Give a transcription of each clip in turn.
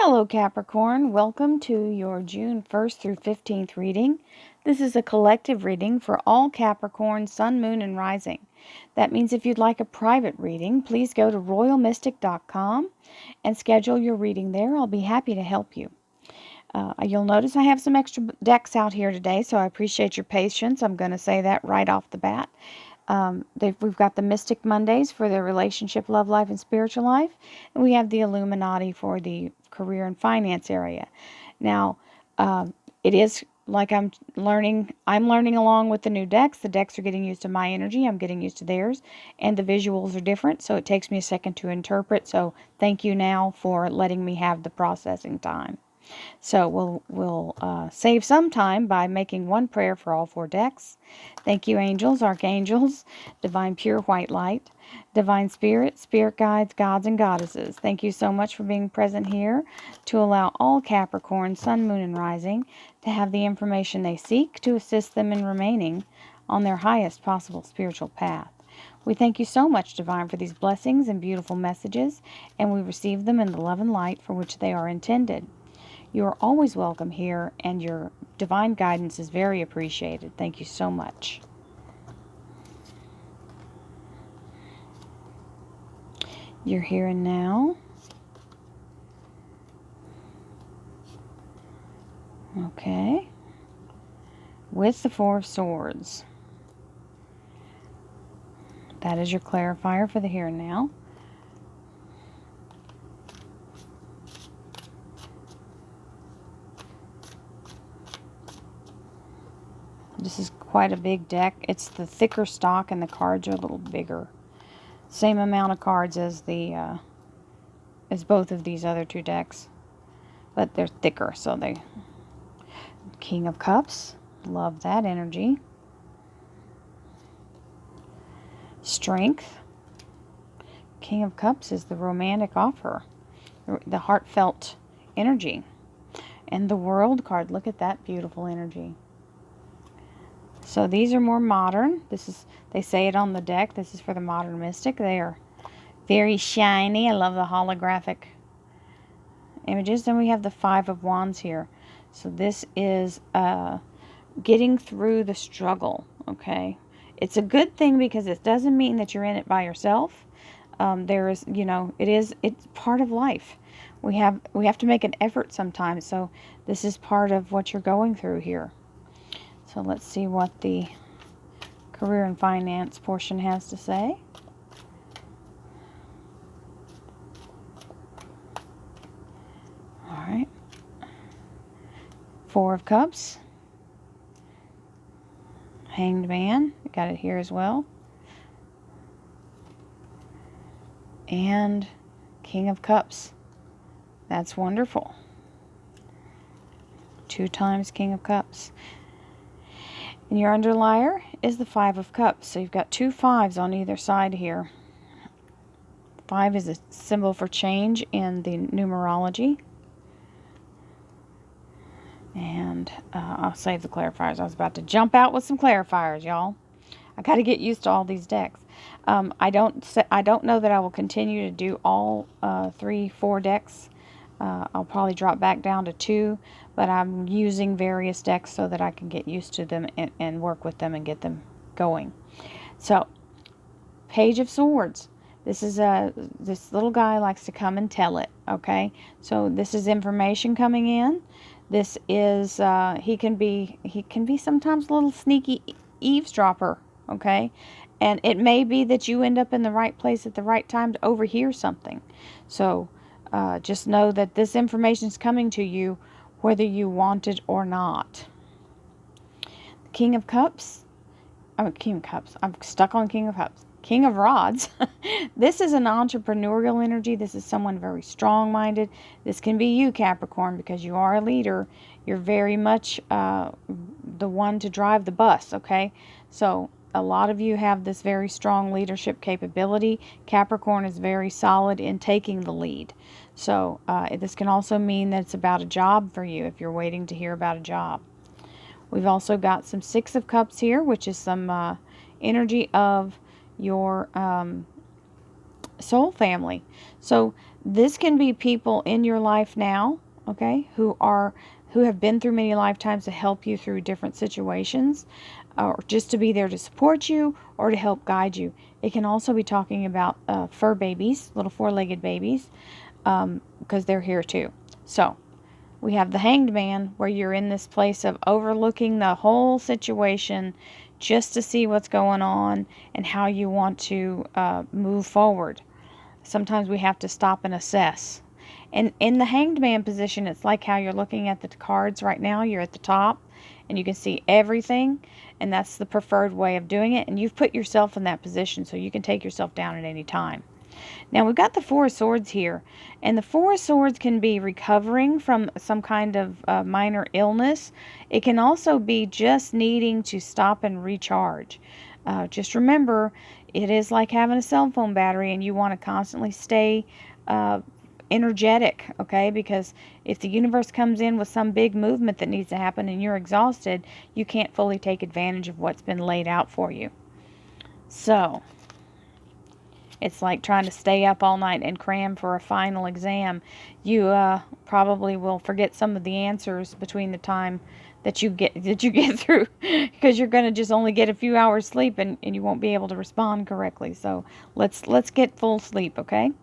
Hello Capricorn, welcome to your June 1st through 15th reading. This is a collective reading for all Capricorn, Sun, Moon, and Rising. That means if you'd like a private reading, please go to royalmystic.com and schedule your reading there. I'll be happy to help you. You'll notice I have some extra decks out here today, so I appreciate your patience. I'm going to say that right off the bat. We've got the Mystic Mondays for the relationship, love life, and spiritual life. And we have the Illuminati for the career and finance area. Now, it is like I'm learning along with the new decks. The decks are getting used to my energy. I'm getting used to theirs. And the visuals are different, so it takes me a second to interpret. So thank you now for letting me have the processing time. So we'll save some time by making one prayer for all four decks. Thank you, angels, archangels, divine pure white light, divine spirit, spirit guides, gods, and goddesses. Thank you so much for being present here to allow all Capricorn, Sun, Moon, and Rising to have the information they seek to assist them in remaining on their highest possible spiritual path. We thank you so much, Divine, for these blessings and beautiful messages, and we receive them in the love and light for which they are intended. You are always welcome here, and your divine guidance is very appreciated. Thank you so much. You're here and now. Okay. With the Four of Swords. That is your clarifier for the here and now. This is quite a big deck. It's the thicker stock and the cards are a little bigger. Same amount of cards as as both of these other two decks, but they're thicker, so they... King of Cups. Love that energy. Strength. King of Cups is the romantic offer, the heartfelt energy. And the World card. Look at that beautiful energy. So these are more modern. They say it on the deck. This is for the modern mystic. They are very shiny. I love the holographic images. Then we have the Five of Wands here. So this is getting through the struggle. Okay, it's a good thing because it doesn't mean that you're in it by yourself. There is, it's part of life. We have to make an effort sometimes. So this is part of what you're going through here. So let's see what the career and finance portion has to say. All right. Four of Cups. Hanged Man. We got it here as well. And King of Cups. That's wonderful. 2 times King of Cups. And your underlier is the Five of Cups. So you've got 2 fives on either side here. 5 is a symbol for change in the numerology. And I'll save the clarifiers. I was about to jump out with some clarifiers, y'all. I got to get used to all these decks. I don't know that I will continue to do all 3, 4 decks. I'll probably drop back down to 2, but I'm using various decks so that I can get used to them and work with them and get them going. So, Page of Swords. This is this little guy likes to come and tell it. Okay, so this is information coming in. This is he can be sometimes a little sneaky eavesdropper. Okay, and it may be that you end up in the right place at the right time to overhear something. So just know that this information is coming to you whether you want it or not. The King of Cups. King of Cups. I'm stuck on King of Cups. King of Rods. This is an entrepreneurial energy. This is someone very strong-minded. This can be you, Capricorn, because you are a leader. You're very much the one to drive the bus, okay? So a lot of you have this very strong leadership capability. Capricorn is very solid in taking the lead. So this can also mean that it's about a job for you if you're waiting to hear about a job. We've also got some Six of Cups here, which is some energy of your soul family. So This can be people in your life now, okay, who have been through many lifetimes to help you through different situations, or just to be there to support you or to help guide you. It can also be talking about fur babies, little four-legged babies, because they're here too. So we have the Hanged Man, where you're in this place of overlooking the whole situation just to see what's going on and how you want to move forward. Sometimes we have to stop and assess. And in the Hanged Man position, it's like how you're looking at the cards right now. You're at the top and you can see everything, and that's the preferred way of doing it. And you've put yourself in that position, so you can take yourself down at any time. Now we've got the Four of Swords here, and the Four of Swords can be recovering from some kind of minor illness. It can also be just needing to stop and recharge. Just remember, it is like having a cell phone battery, and you want to constantly stay energetic, okay? Because if the universe comes in with some big movement that needs to happen and you're exhausted, you can't fully take advantage of what's been laid out for you. So it's like trying to stay up all night and cram for a final exam. You probably will forget some of the answers between the time that you get through, because you're going to just only get a few hours sleep, and you won't be able to respond correctly. So let's get full sleep, okay?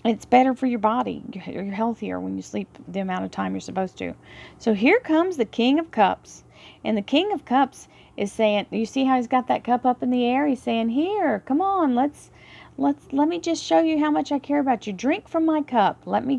It's better for your body. You're healthier when you sleep the amount of time you're supposed to. So here comes the King of Cups. And the King of Cups is saying, you see how he's got that cup up in the air? He's saying, here, come on, let me just show you how much I care about you. Drink from my cup. Let me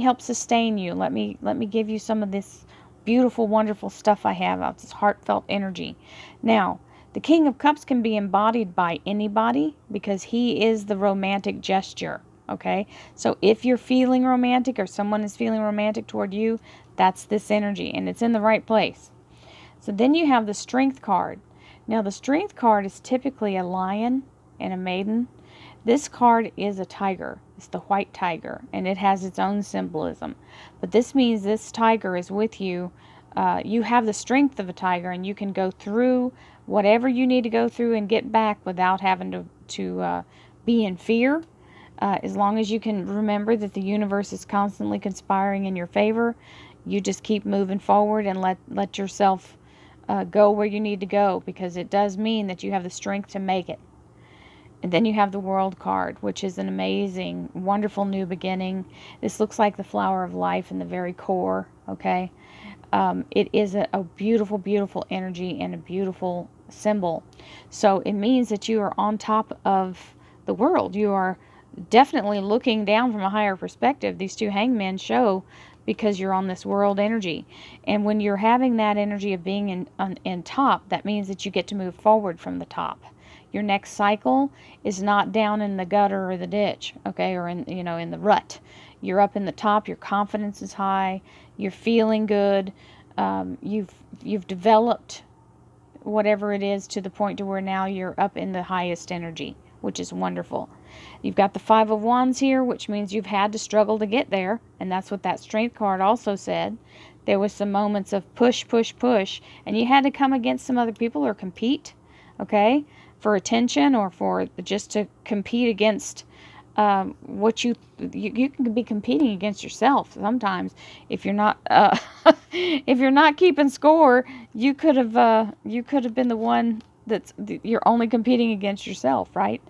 help sustain you. Let me give you some of this beautiful, wonderful stuff I have out, this heartfelt energy. Now, the King of Cups can be embodied by anybody because he is the romantic gesture, okay? So if you're feeling romantic or someone is feeling romantic toward you, that's this energy, and it's in the right place. So then you have the Strength card. Now, the Strength card is typically a lion and a maiden. This card is a tiger. It's the white tiger, and it has its own symbolism. But this means this tiger is with you. You have the strength of a tiger, and you can go through whatever you need to go through and get back without having to be in fear. As long as you can remember that the universe is constantly conspiring in your favor, you just keep moving forward and let yourself go where you need to go, because it does mean that you have the strength to make it. And then you have the World card, which is an amazing, wonderful new beginning. This looks like the flower of life in the very core, okay? It is a beautiful, beautiful energy and a beautiful symbol. So it means that you are on top of the world. You are definitely looking down from a higher perspective. These two hangmen show, because you're on this world energy. And when you're having that energy of being in top, that means that you get to move forward from the top. Your next cycle is not down in the gutter or the ditch, okay, or in the rut. You're up in the top. Your confidence is high. You're feeling good. You've developed whatever it is to the point to where now you're up in the highest energy, which is wonderful. You've got the Five of Wands here, which means you've had to struggle to get there, and that's what that Strength card also said. There was some moments of push, push, push, and you had to come against some other people or compete, okay, for attention or for just to compete against what you can be competing against yourself sometimes. If you're not if you're not keeping score, you could have been the one you're only competing against yourself, right?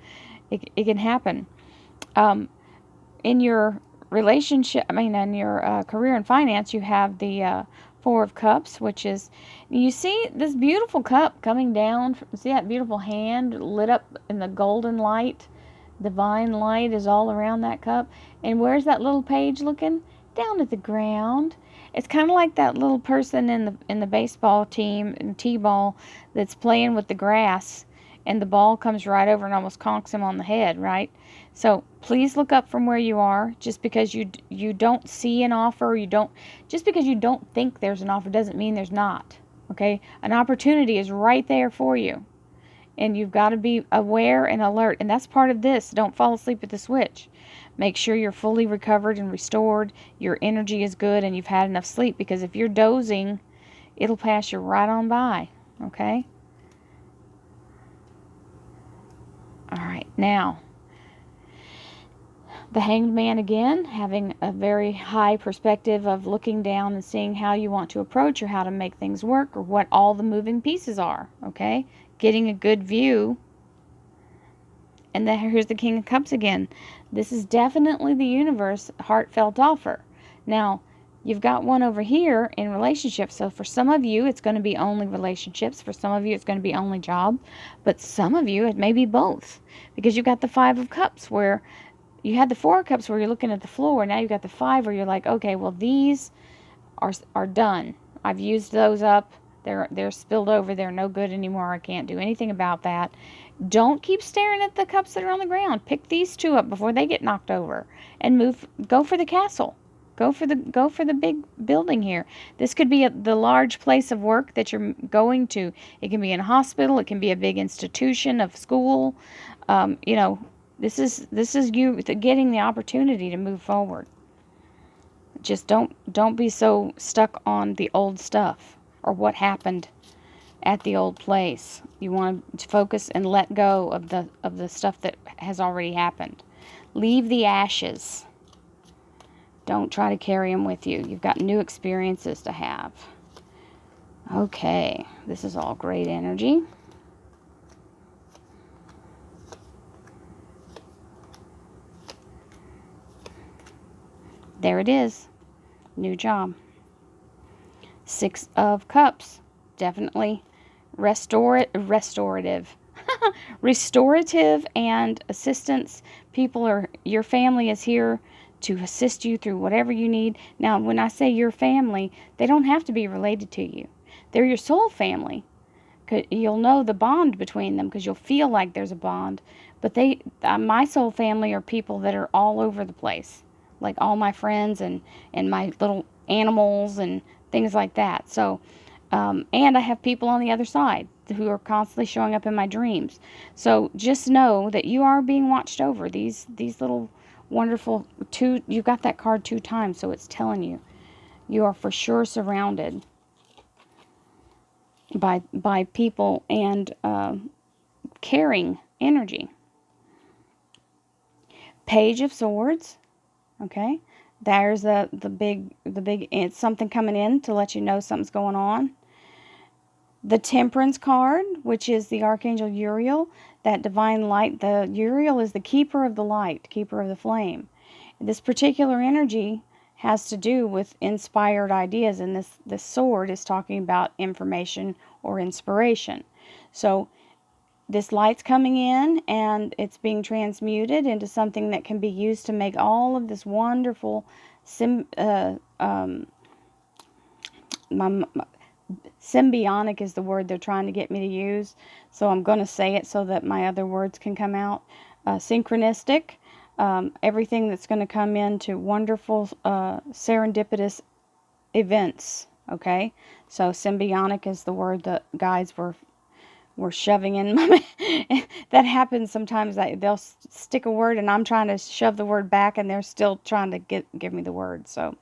It can happen. In your relationship, in your career and finance, you have the Four of Cups, which is, you see this beautiful cup coming down. See that beautiful hand lit up in the golden light? Divine light is all around that cup. And where's that little page looking? Down at the ground. It's kind of like that little person in the baseball team, in T-ball, that's playing with the grass, and the ball comes right over and almost conks him on the head, right? So please look up from where you are. Just because you don't see an offer, just because you don't think there's an offer doesn't mean there's not, okay? An opportunity is right there for you. And you've got to be aware and alert. And that's part of this. Don't fall asleep at the switch. Make sure you're fully recovered and restored. Your energy is good and you've had enough sleep. Because if you're dozing, it'll pass you right on by. Okay? All right. Now, The Hanged Man again, having a very high perspective of looking down and seeing how you want to approach or how to make things work or what all the moving pieces are, okay? Getting a good view. And then here's the King of Cups again. This is definitely the universe heartfelt offer. Now, you've got one over here in relationships. So for some of you, it's going to be only relationships. For some of you, it's going to be only job. But some of you, it may be both. Because you've got the Five of Cups where you had the Four of Cups where you're looking at the floor. Now you've got the Five where you're like, okay, well, these are done. I've used those up. They're spilled over. They're no good anymore. I can't do anything about that. Don't keep staring at the cups that are on the ground. Pick these two up before they get knocked over and move. Go for the castle. Go for the big building here. This could be the large place of work that you're going to. It can be in a hospital. It can be a big institution of school. You know, this is you getting the opportunity to move forward. Just don't be so stuck on the old stuff or what happened at the old place. You want to focus and let go of the stuff that has already happened. Leave the ashes. Don't try to carry them with you. You've got new experiences to have. Okay, this is all great energy. There it is. New job. Six of Cups. Definitely restorative. Restorative and assistance. Your family is here to assist you through whatever you need. Now, when I say your family, they don't have to be related to you. They're your soul family. You'll know the bond between them because you'll feel like there's a bond. But my soul family are people that are all over the place. Like all my friends and my little animals and things like that. So, and I have people on the other side who are constantly showing up in my dreams. So just know that you are being watched over. These little wonderful you got that card 2 times, so it's telling you you are for sure surrounded by people and caring energy. Page of Swords. Okay, there's the big it's something coming in to let you know something's going on. The Temperance card, which is the Archangel Uriel, that divine light. The Uriel is the keeper of the light, keeper of the flame. This particular energy has to do with inspired ideas, and this sword is talking about information or inspiration. So this light's coming in and it's being transmuted into something that can be used to make all of this wonderful symbiotic is the word they're trying to get me to use, so I'm going to say it so that my other words can come out. Synchronistic, everything that's going to come into wonderful serendipitous events. Okay, so symbiotic is the word that guides were shoving in my that happens sometimes. They'll stick a word and I'm trying to shove the word back and they're still trying to give me the word. So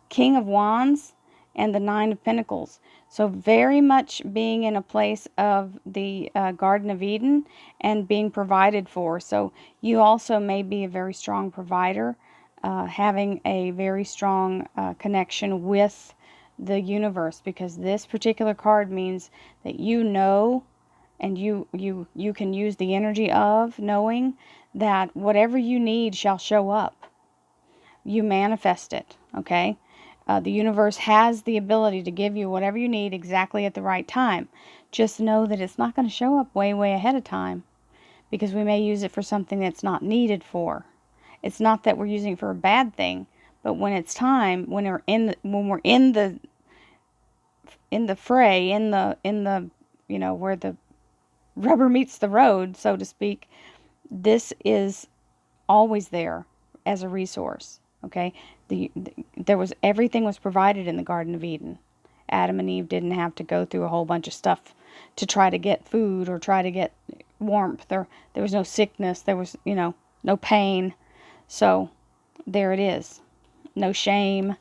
King of Wands and the Nine of Pentacles. So very much being in a place of the Garden of Eden and being provided for. So you also may be a very strong provider, having a very strong connection with the universe, because this particular card means that you know, and you can use the energy of knowing that whatever you need shall show up. You manifest it, okay? The universe has the ability to give you whatever you need exactly at the right time. Just know that it's not going to show up way ahead of time, because we may use it for something that's not needed for. It's not that we're using it for a bad thing, but when it's time, when we're in the fray, in the where the rubber meets the road, so to speak, this is always there as a resource. Okay, everything was provided in the Garden of Eden. Adam and Eve didn't have to go through a whole bunch of stuff to try to get food or try to get warmth. There was no sickness. There was no pain. So there it is. No shame.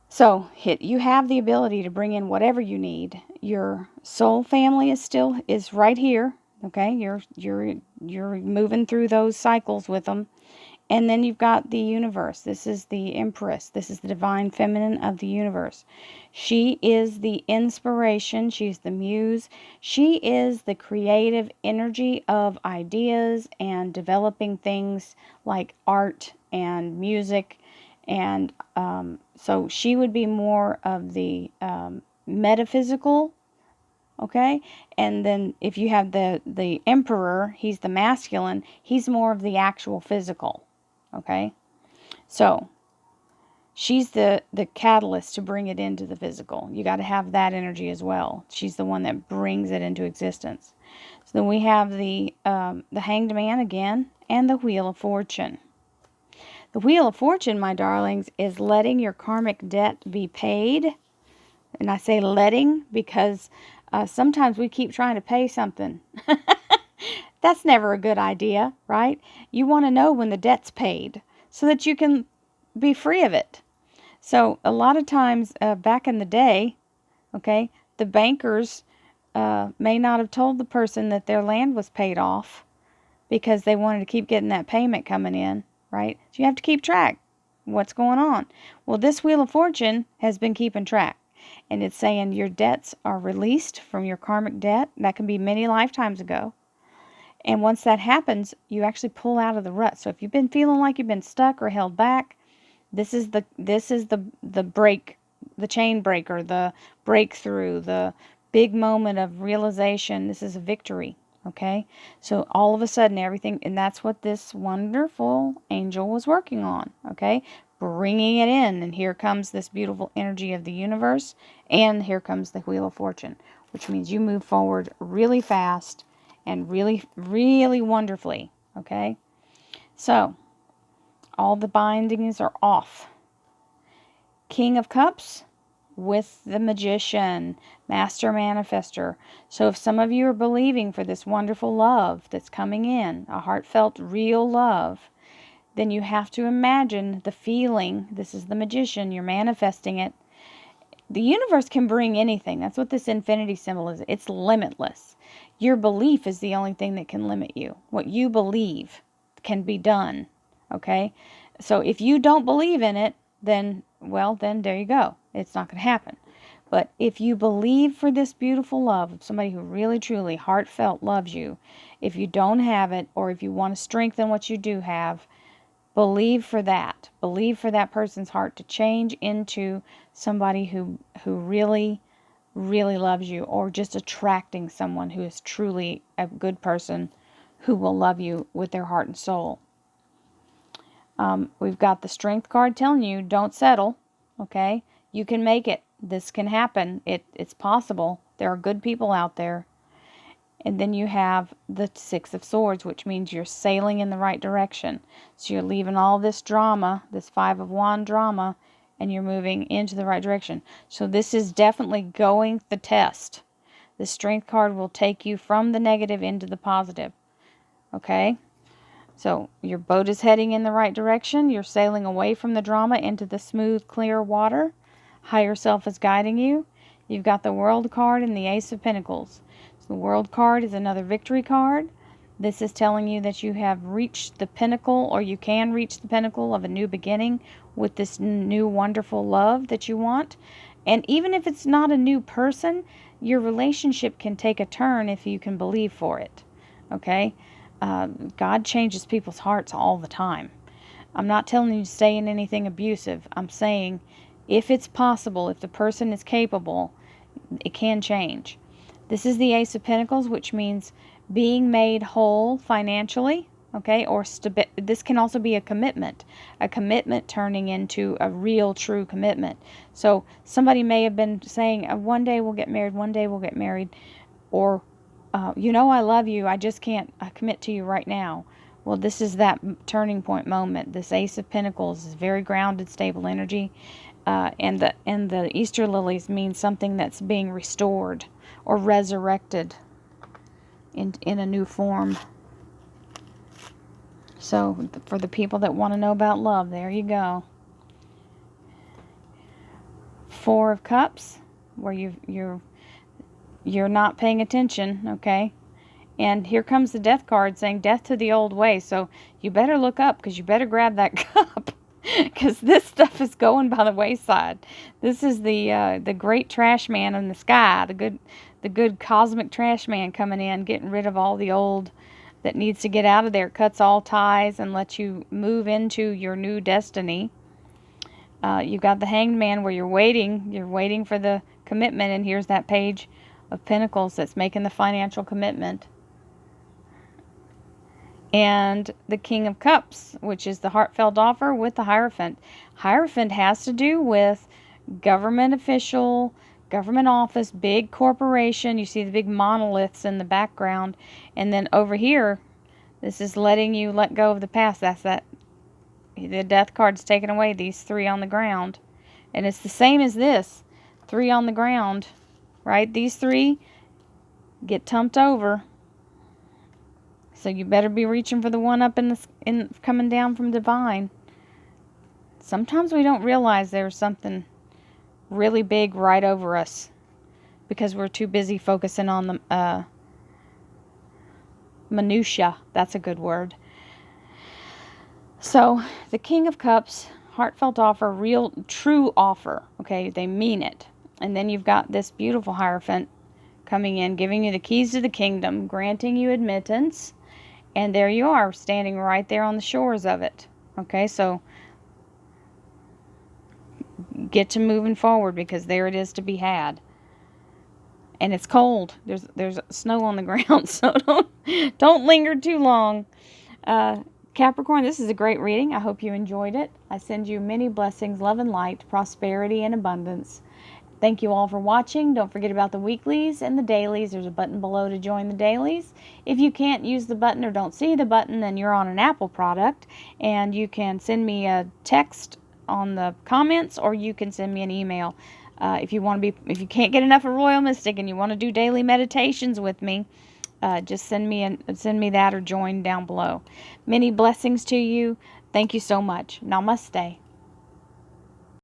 So you have the ability to bring in whatever you need. Your soul family is right here. Okay, you're moving through those cycles with them. And then you've got the universe. This is the Empress. This is the divine feminine of the universe. She is the inspiration. She's the muse. She is the creative energy of ideas and developing things like art and music. And so she would be more of the metaphysical. Okay, and then if you have the emperor, he's the masculine. He's more of the actual physical. Okay, so she's the catalyst to bring it into the physical. You got to have that energy as well. She's the one that brings it into existence. So then we have the Hanged Man again, and the Wheel of Fortune. The Wheel of Fortune, my darlings, is letting your karmic debt be paid. And I say letting because sometimes we keep trying to pay something. That's never a good idea, right? You want to know when the debt's paid so that you can be free of it. So a lot of times back in the day, okay, the bankers may not have told the person that their land was paid off because they wanted to keep getting that payment coming in, right? So you have to keep track. What's going on? Well, this Wheel of Fortune has been keeping track. And it's saying your debts are released from your karmic debt. That can be many lifetimes ago. And once that happens, you actually pull out of the rut. So if you've been feeling like you've been stuck or held back, this is the break, the chain breaker, the breakthrough, the big moment of realization. This is a victory. Okay? So all of a sudden everything, and that's what this wonderful angel was working on. Okay? Bringing it in, and here comes this beautiful energy of the universe, and here comes the Wheel of Fortune, which means you move forward really fast and really, really wonderfully. Okay? So all the bindings are off. King of Cups with the Magician, Master Manifester. So if some of you are believing for this wonderful love that's coming in, a heartfelt, real love, then you have to imagine the feeling. This is the Magician. You're manifesting it. The universe can bring anything. That's what this infinity symbol is. It's limitless. Your belief is the only thing that can limit you. What you believe can be done. Okay? So if you don't believe in it, then, well, then there you go. It's not going to happen. But if you believe for this beautiful love of somebody who really, truly, heartfelt loves you, if you don't have it, or if you want to strengthen what you do have, believe for that. Believe for that person's heart to change into somebody who really, really loves you, or just attracting someone who is truly a good person who will love you with their heart and soul. We've got the Strength card telling you, don't settle, okay? You can make it. This can happen. It's possible. There are good people out there. And then you have the Six of Swords, which means you're sailing in the right direction. So you're leaving all this drama, this Five of Wands drama, and you're moving into the right direction. So this is definitely going the test. The Strength card will take you from the negative into the positive. Okay? So your boat is heading in the right direction. You're sailing away from the drama into the smooth, clear water. Higher self is guiding you. You've got the World card and the Ace of Pentacles. So the World card is another victory card. This is telling you that you have reached the pinnacle, or you can reach the pinnacle of a new beginning with this new wonderful love that you want. And even if it's not a new person, your relationship can take a turn if you can believe for it. Okay? God changes people's hearts all the time. I'm not telling you to stay in anything abusive. I'm saying if it's possible, if the person is capable, it can change. This is the Ace of Pentacles, which means being made whole financially, okay? Or this can also be a commitment turning into a real, true commitment. So somebody may have been saying, one day we'll get married, one day we'll get married, or I love you, I just can't commit to you right now. Well, this is that turning point moment. This Ace of Pentacles is very grounded, stable energy. And the Easter lilies mean something that's being restored or resurrected in a new form. So for the people that want to know about love, there you go. Four of Cups, where you're not paying attention, okay? And here comes the death card saying death to the old way. So you better look up, because you better grab that cup, because this stuff is going by the wayside. This is the great trash man in the sky, the good cosmic trash man coming in, getting rid of all the old that needs to get out of there, cuts all ties and lets you move into your new destiny. You've got the Hanged Man, where you're waiting for the commitment, and here's that Page of Pentacles that's making the financial commitment. And the King of Cups, which is the heartfelt offer with the Hierophant. Hierophant has to do with government official, government office, big corporation. You see the big monoliths in the background. And then over here, this is letting you let go of the past. That's that. The death card's taken away, these 3 on the ground. And it's the same as this. 3 on the ground, right? These 3 get tumped over. So you better be reaching for the one up in coming down from divine. Sometimes we don't realize there's something really big right over us, because we're too busy focusing on the minutia. That's a good word. So the King of Cups, heartfelt offer, real, true offer. Okay, they mean it. And then you've got this beautiful Hierophant coming in, giving you the keys to the kingdom, granting you admittance. And there you are, standing right there on the shores of it. Okay, so get to moving forward, because there it is to be had. And it's cold. There's snow on the ground, so don't linger too long. Capricorn, this is a great reading. I hope you enjoyed it. I send you many blessings, love and light, prosperity and abundance. Thank you all for watching. Don't forget about the weeklies and the dailies. There's a button below to join the dailies. If you can't use the button or don't see the button, then you're on an Apple product, and you can send me a text on the comments, or you can send me an email. If you can't get enough of Royal Mystic and you want to do daily meditations with me, just send me that or join down below. Many blessings to you. Thank you so much. Namaste.